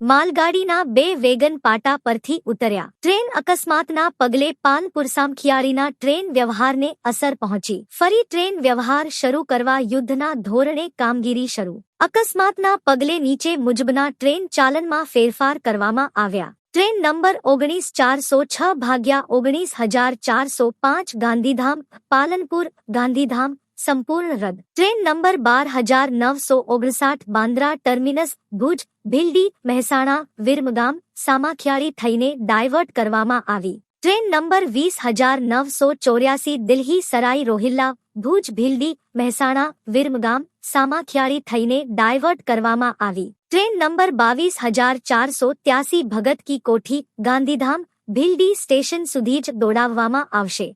માલગાડીના 2 vegan પાટા પરથી ઉતર્યા. ટ્રેન અકસ્માતના પગલે પાલનપુર સામખિયાળીના ટ્રેન વ્યવહારને અસર પહોંચી. ફરી ટ્રેન વ્યવહાર શરૂ કરવા યુદ્ધના ધોરણે કામગીરી શરૂ. અકસ્માતના પગલે નીચે મુજબના ટ્રેન ચાલનમાં ફેરફાર કરવામાં આવ્યા. ટ્રેન નંબર 19,406/19,405 ગાંધીધામ પાલનપુર ગાંધીધામ સંપૂર્ણ રદ. Train number 12,959 Bandra terminus Bhuj Bhildi Mehsana Viramgam Samakhiyali થઈને ડાયવર્ટ કરવામાં આવી. ટ્રેન નંબર 20,984 દિલ્હી સરાઈ રોહિલ્લા ભુજ ભીલડી મહેસાણા વિરમગામ સામાખિયાળી થઈને ડાયવર્ટ કરવામાં આવી. ટ્રેન નંબર 22,483 ભગત કી કોઠી ગાંધીધામ ભીલડી સ્ટેશન સુધી જ દોડાવવામાં આવશે.